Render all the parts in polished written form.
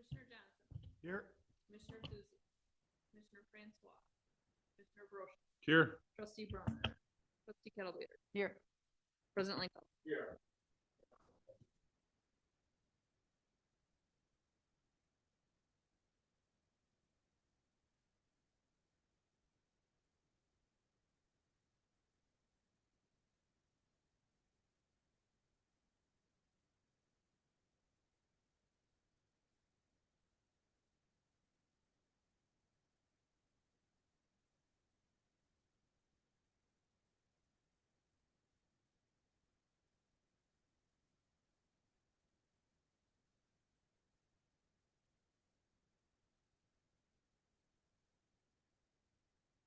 Commissioner Johnson, Here. Commissioner Tucci, Commissioner Francois, Commissioner Brochus, Here. Trustee Brunner, Trustee Kettlebaiter, Here. President Linko. Here.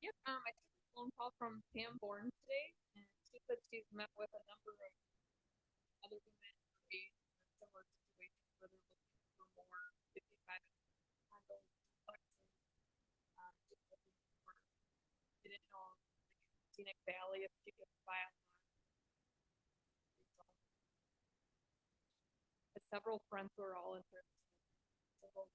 Yep, I took a phone call from Pam Bourne today, and she said she's met with a number of other women her age in a similar situation where they're looking for more 55 condos, duplexes, just looking for, didn't know, like, Scenic Valley, if she could buy a lot. Several friends who are all interested. Several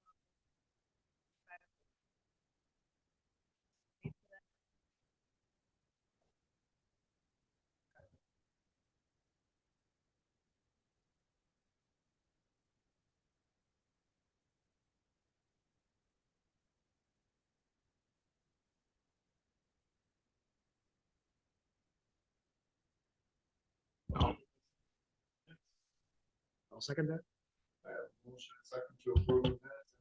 I'll second that. I have a motion and second to approve the minutes.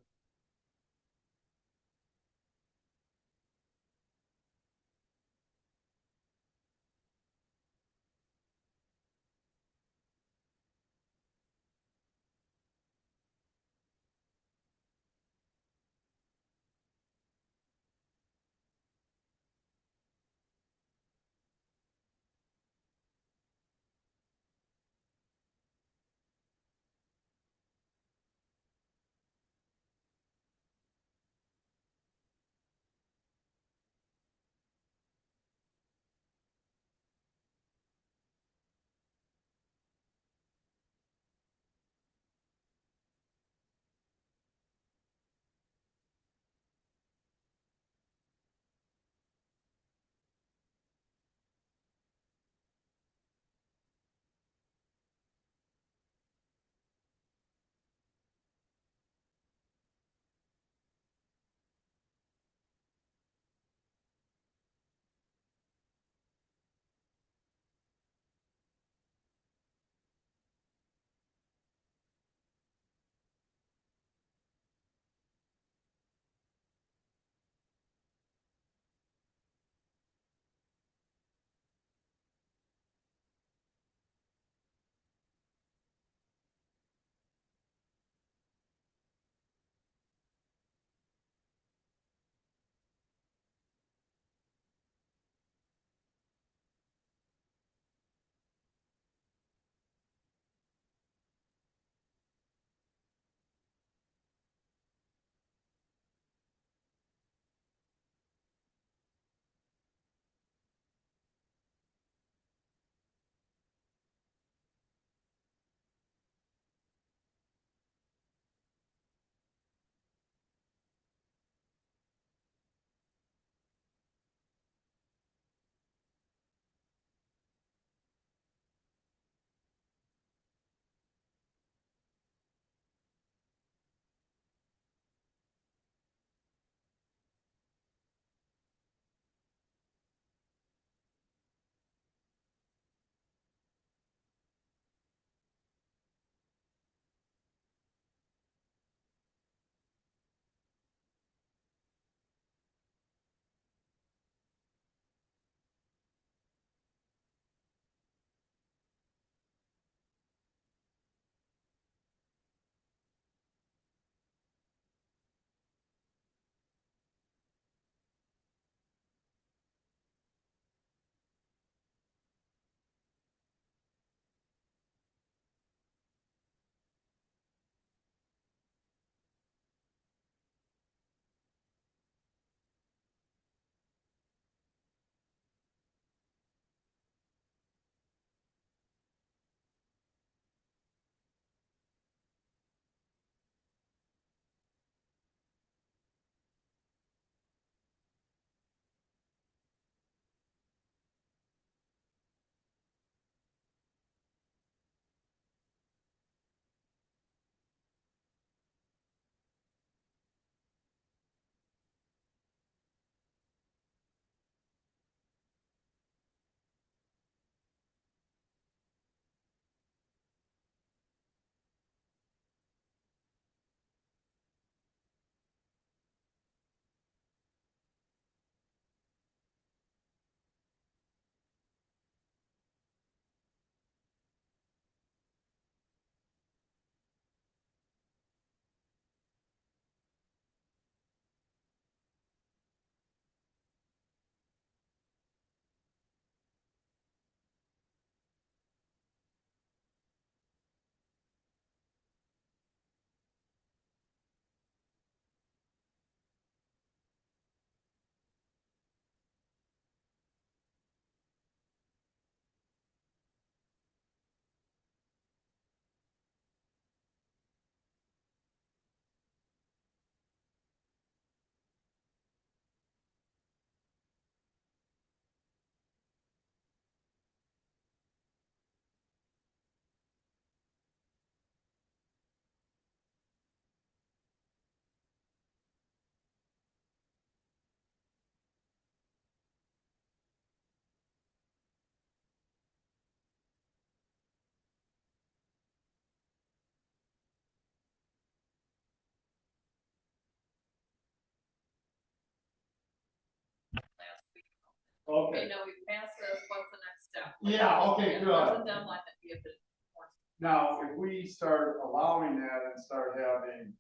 Okay, now we passed this, what's the next step? Yeah, okay, good. What's the deadline that we have to enforce? Now, if we start allowing that and start having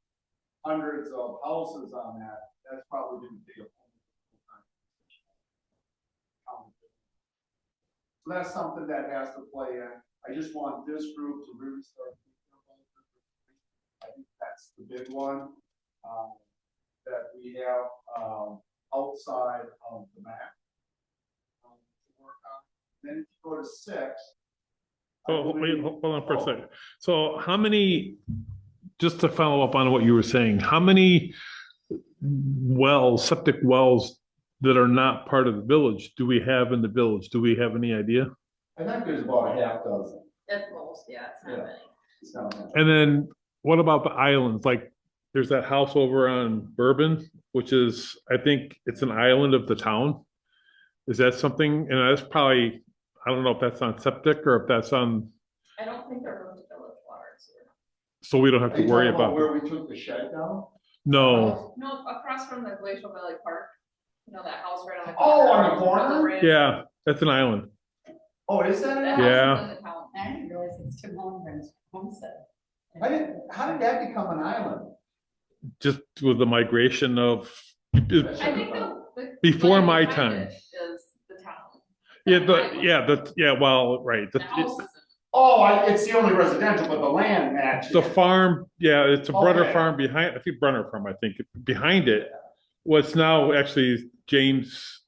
hundreds of houses on that, that's probably gonna be a. So that's something that has to play in. I just want this group to really start thinking about it. I think that's the big one, that we have, outside of the map. To work on. Then if you go to 6. I Oh, wait, believe- hold on for a Oh, second. So how many, just to follow up on what you were saying, how many wells, septic wells that are not part of the village do we have in the village? Do we have any idea? I think there's about a half dozen. At most, yeah, it's not Yeah. many. It's not many. And then what about the islands? Like, there's that house over on Bourbon, which is, I think it's an island of the town. Is that something, and that's probably, I don't know if that's on septic or if that's on, I don't think they're going to village water and sewer. so we don't have Are to you worry talking about about. where we took the shed down? No, No, across from the Glacial Valley Park, you know, that house right on the. Oh, on the above corner? bridge. yeah, that's an island. Oh, is that That it? house Yeah. is in the town. I didn't realize it's Tim Holmgren's homestead. How did that become an island? Just with the migration of, I think the. Before land my behind time. it Is the town. well, right. The house is in. Oh, it's the only residential, but the land matches. The farm, yeah, it's a Brunner Okay. farm behind, I think Brunner farm, I think, behind it. What's now actually James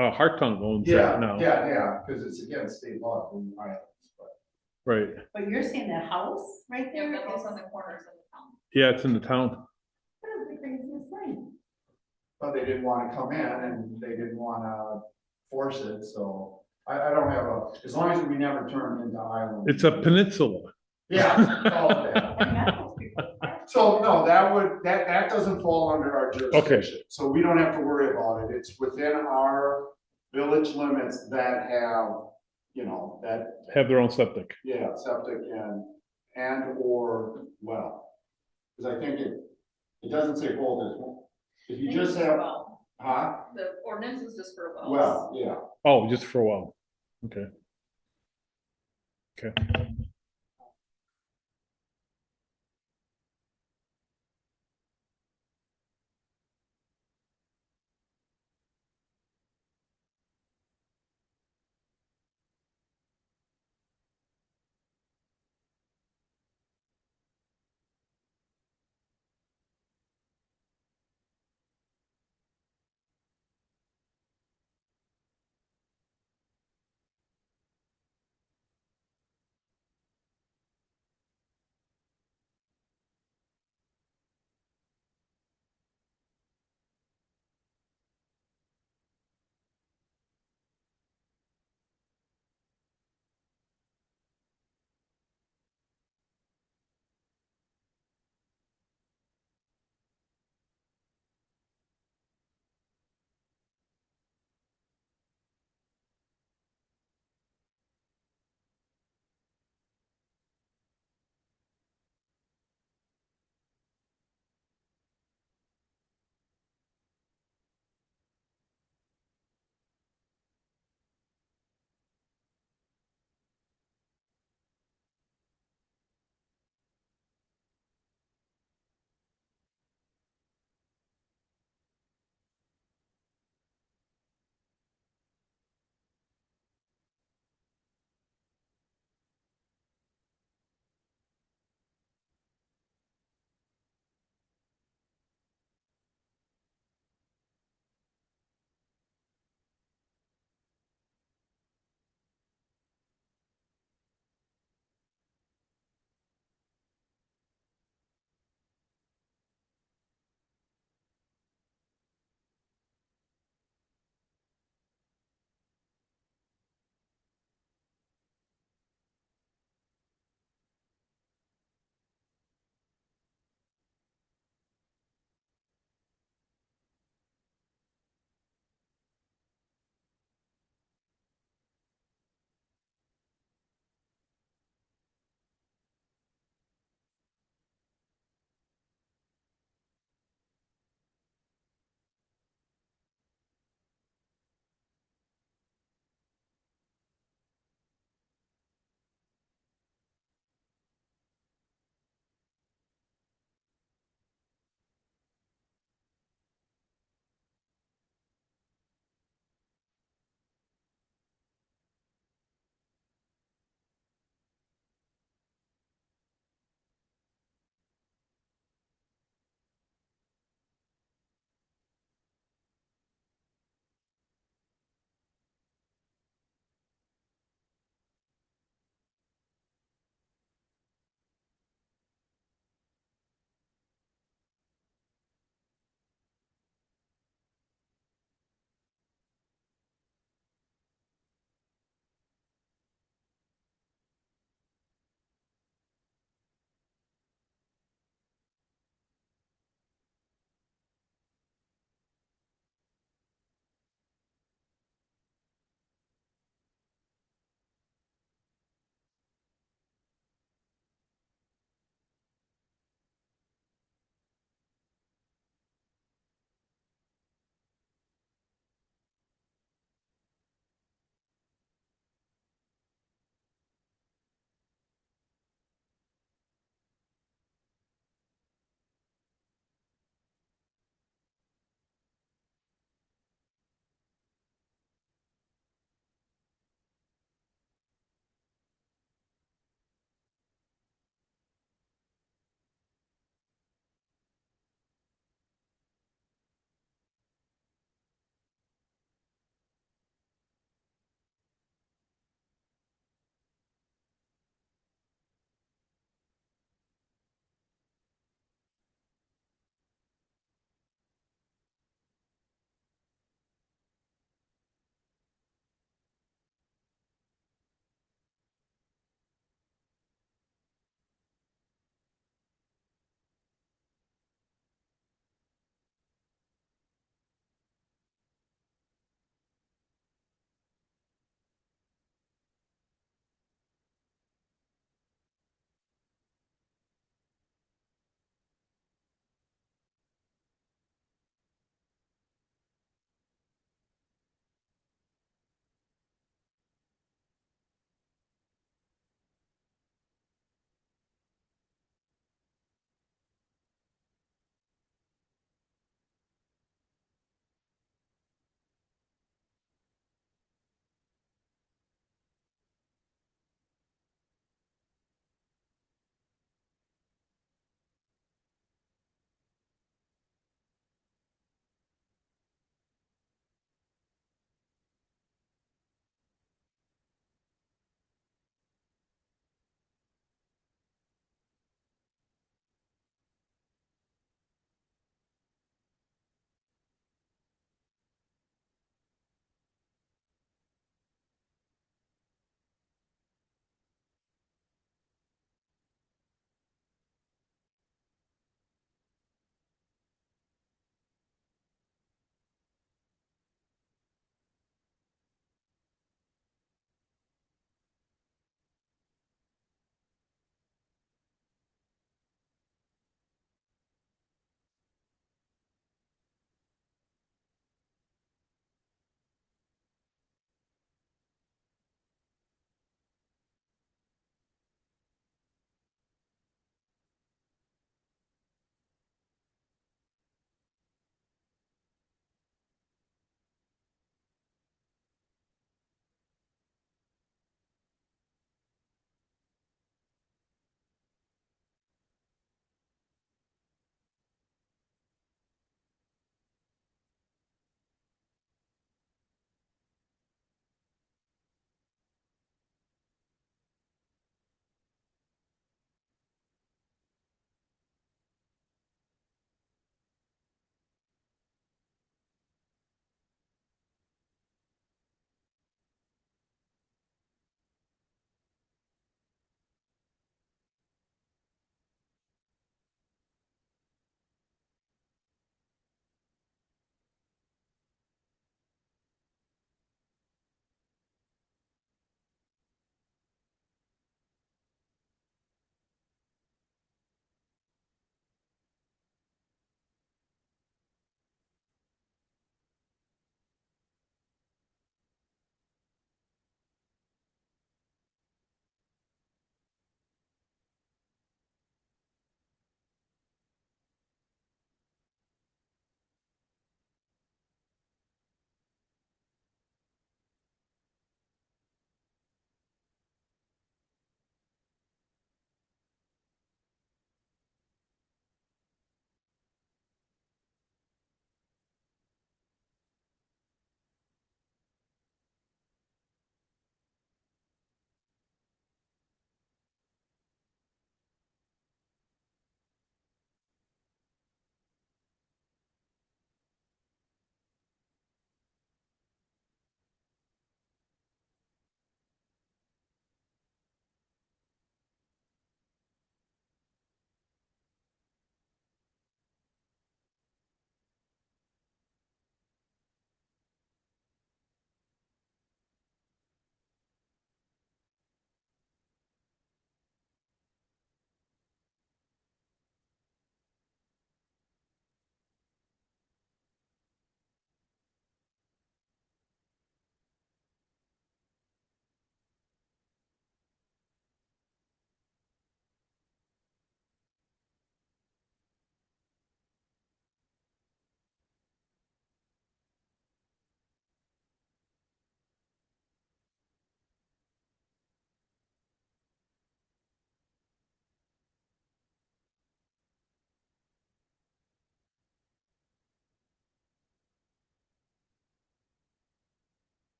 Hartung owns Yeah, that now, yeah, because it's against state law in islands, but. right? But you're saying that house right Yeah, there the house is, on the corner is in the town. Yeah, it's in the town. what is the craziest thing? But they didn't wanna come in and they didn't wanna force it, so I don't have as long as we never turn into islands. It's a peninsula. Yeah, okay. And that must be what- So, no, that doesn't fall under our jurisdiction. So we don't have to worry about it. It's within our village limits that have, that, Have their own septic. yeah, septic and or well. Because I think it doesn't say both, if you just have, Well, huh? the ordinance is just for wells. Well, yeah. Oh, just for a while. Okay. Okay.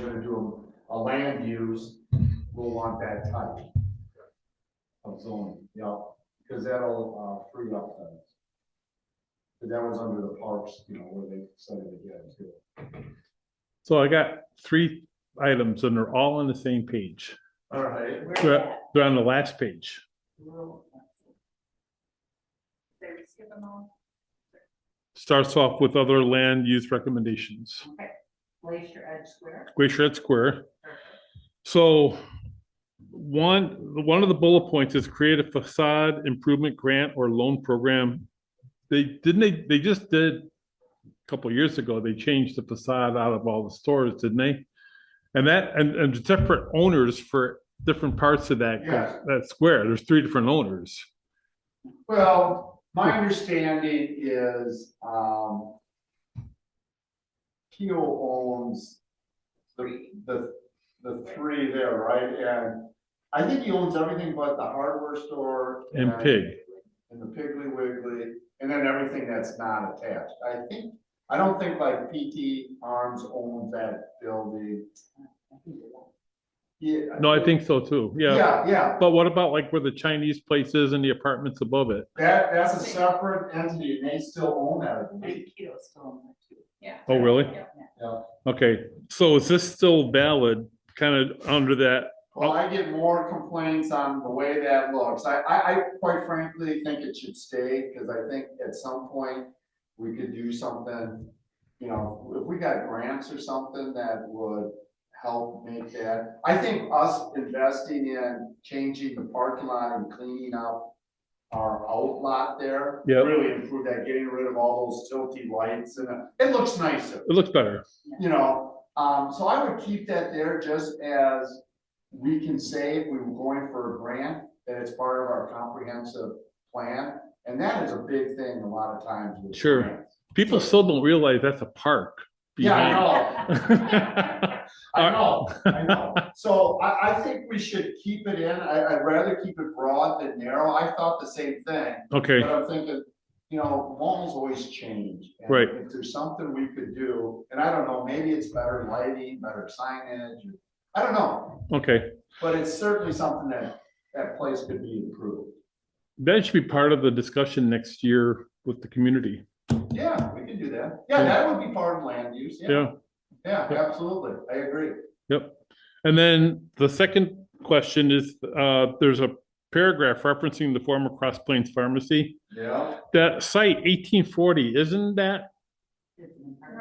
gonna do a land use, we'll want that type of zoning, yeah, because that'll, free up things. But that was under the parks, where they said it again too. So I got 3 items and they're all on the same page. All right. Where They're, at? they're on the last page. They're skipping on. Starts off with other land use recommendations. Okay. Glacier Edge Square. Glacier Head Square. So one of the bullet points is create a facade improvement grant or loan program. They just did a couple of years ago, they changed the facade out of all the stores, didn't they? And different owners for different parts of that, Yes. that square. There's 3 different owners. Well, my understanding is, Keo owns the 3 there, right? And I think he owns everything but the hardware store. And Pig. And the Piggly Wiggly, and then everything that's not attached. I don't think like PT Arms owns that building. Yeah. No, I think so too. Yeah. Yeah, But what about like where the Chinese place is and the apartments above it? that's a separate entity, and they still own that, I I believe. think Keto's still on there too. Yeah. Oh, really? Yeah. Yeah. Okay, so is this still valid, kind of under that? Well, I get more complaints on the way that looks. I quite frankly think it should stay, because I think at some point we could do something, if we got grants or something that would help make that. I think us investing in changing the parking lot and cleaning up our outlot there. Yep. Really improve that, getting rid of all those tilty lights, and it looks nicer. It looks better. So I would keep that there just as we can say if we were going for a grant, that it's part of our comprehensive plan. And that is a big thing a lot of times with Sure. grants. People still don't realize that's a park. Yeah, I behind- know. I know. So I think we should keep it in. I'd rather keep it broad than narrow. I thought the same thing. Okay, But I'm thinking, malls always change. And Right. If there's something we could do, and I don't know, maybe it's better lighting, better signage, I don't know. okay. But it's certainly something that place could be improved. That should be part of the discussion next year with the community. Yeah, we can do that. Yeah, that would be part of land use, yeah. Yeah, Yeah, absolutely. I agree. yep. And then the second question is, there's a paragraph referencing the former Cross Plains Pharmacy. Yeah. That site 1840, isn't that?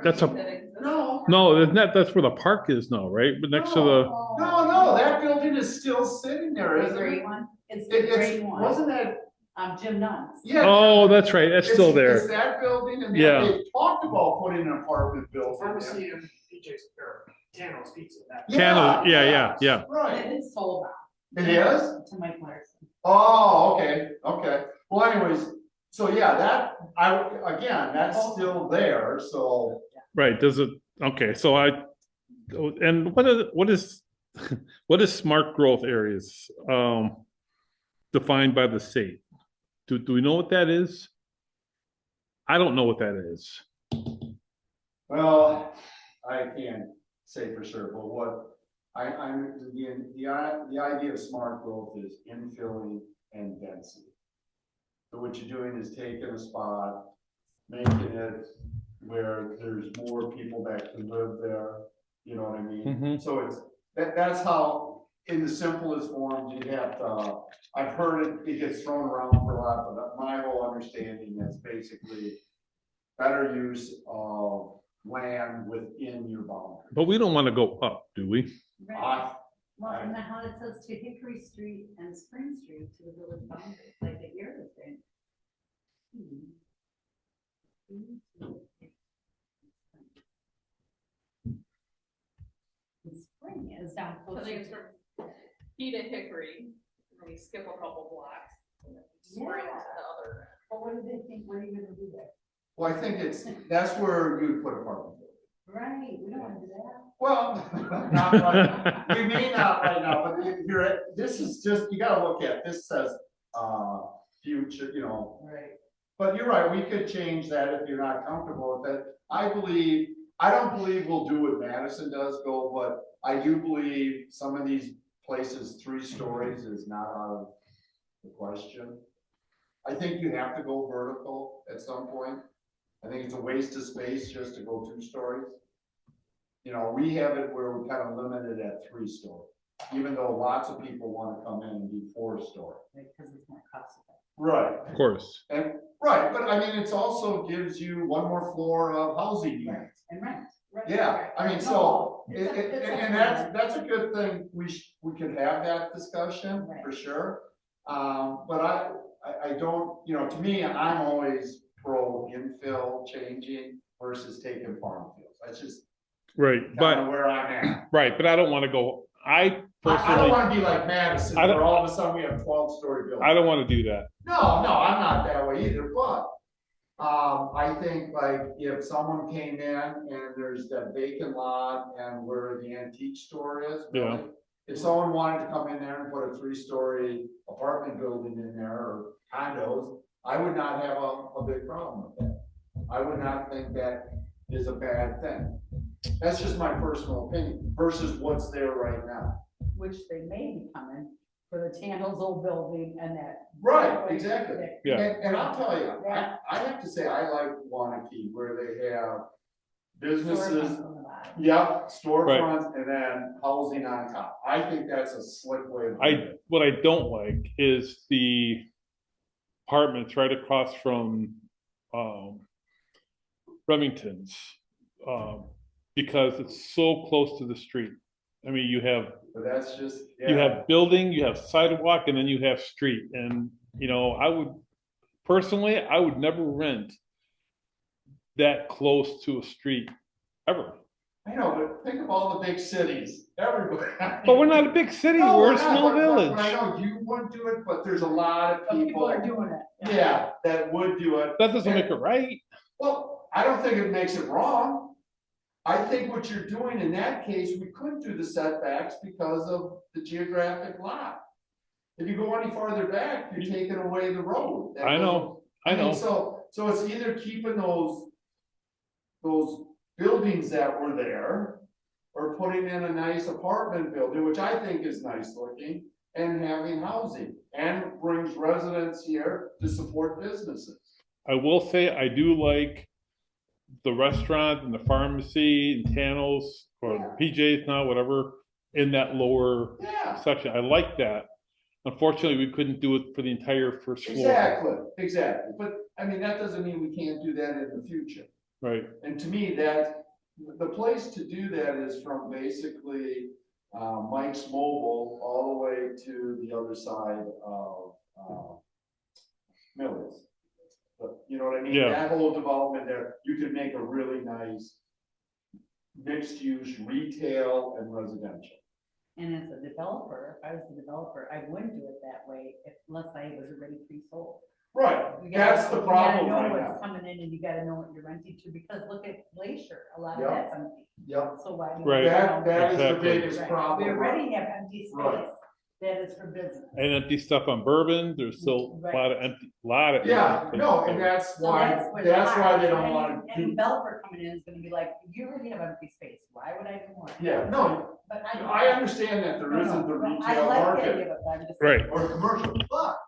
That's a- No. No, isn't that's where the park is now, right? But next to the, No, that building is still sitting there, The isn't gray it? one, it's the gray one, Wasn't that, Jim Nunn's. yeah. oh, that's right, that's still It's there. that building, and Yeah. they talked about putting an apartment building. there. Pharmacy and PJ's or Tano's Pizza. That Channel, yeah. And Right, it's sold out. it is? To Mike Larson. Oh, okay. Well, anyways, so yeah, that's still there, so. Right, does it, okay, so and what is what is smart growth areas, defined by the state? Do we know what that is? I don't know what that is. Well, I can't say for sure, but what the idea of smart growth is infilling and density. So what you're doing is taking a spot, making it where there's more people that can live there, you know what I mean? Mhm. So that's how, in the simplest form, you have to, I've heard it gets thrown around for a lot, but my whole understanding is basically better use of land within your boundary. But we don't want to go up, do we? Right. Well, and the how it says to Hickory Street and Spring Street to the village boundary, like the area thing. The spring is down So closer. they start Key to Hickory, and then you skip a couple blocks, and then you spring to Yeah. the other But what do they think, what are you gonna do there? Well, I think that's where you would put apartment building. Right, we don't wanna do that. Well, not right, we may not right now, but this is just, you gotta look at, this says, future, Right. but you're right, we could change that if you're not comfortable with it. I believe I don't believe we'll do what Madison does go, but I do believe some of these places, 3 stories is not out of the question. I think you have to go vertical at some point. I think it's a waste of space just to go 2 stories. You know, we have it where we're kind of limited at 3 stories, even though lots of people want to come in and do 4 story. Because it's more cost effective. Right. Of course. And, right, but I mean, it's also gives you 1 more floor of housing units. And rent. Right, Yeah, right. I mean, No, so, it's a- it's a and that's a good thing, we could have that discussion, Right. for sure. But I don't, you know, to me, I'm always pro infill changing versus taking farm fields, that's just Right, kind but, of where I'm at. right, but I don't wanna go, I I don't personally, wanna be like Madison, I don't- where all of a sudden we have 12-story buildings. I don't wanna do that. No, I'm not that way either, but, I think like if someone came in and there's that vacant lot and where the antique store is, really, Yeah. if someone wanted to come in there and put a 3-story apartment building in there or condos, I would not have a big problem with that. I would not think that is a bad thing. That's just my personal opinion versus what's there right now. Which they may be coming for the Tannels old building and that. Right, exactly. Yeah. And I'll tell you, I have to say, I like Wanakee where they have businesses, Storefronts on the bottom. yep, storefronts, and then housing on top. I think that's a slick way of doing it. What I don't like is the apartments right across from, Remington's. Because it's so close to the street. I mean, you have But that's just, you yeah, have building, you have sidewalk, and then you have street. And, you know, I would never rent that close to a street ever. I know, but think of all the big cities, everybody. But we're not a big city, No, we're a not, small but I village. know you wouldn't do it, but there's a lot of But people people, are doing it. yeah, that would do it. That doesn't make it right. Well, I don't think it makes it wrong. I think what you're doing in that case, we couldn't do the setbacks because of the geographic lot. If you go any farther back, you're taking away the road. that I goes- know, I mean, know. So it's either keeping those buildings that were there, or putting in a nice apartment building, which I think is nice looking, and having housing, and brings residents here to support businesses. I will say, I do like the restaurant and the pharmacy and Tannels or PJ's now, whatever, in that lower Yeah, section. I like that. Unfortunately, we couldn't do it for the entire first floor. exactly, but I mean, that doesn't mean we can't do that in the future. Right, And to me, that, the place to do that is from basically, Mike's Mobile all the way to the other side of, Millis. But, you know what I mean? Yeah. That whole development there, you could make a really nice mixed use retail and residential. And as a developer, if I was a developer, I wouldn't do it that way unless I was already pre-sold. Right, You gotta- that's the problem You right gotta know now. what's coming in and you gotta know what you're renting to, because look at Glacier, a lot of Yep. that's empty. Yep, So why? do Right. we- that is the Exactly. biggest Right. problem. We already have empty Right. space that is for business. and empty stuff on Bourbon, there's still a lot of empty. Yeah, no, and that's So why, where that's the why they hires- don't any- wanna Any do, developer coming in is gonna be like, you already have empty space, why would I do more? yeah, no, But I understand that there No, isn't the no, I retail like the market idea of it, but I'm just. Right. or commercial, but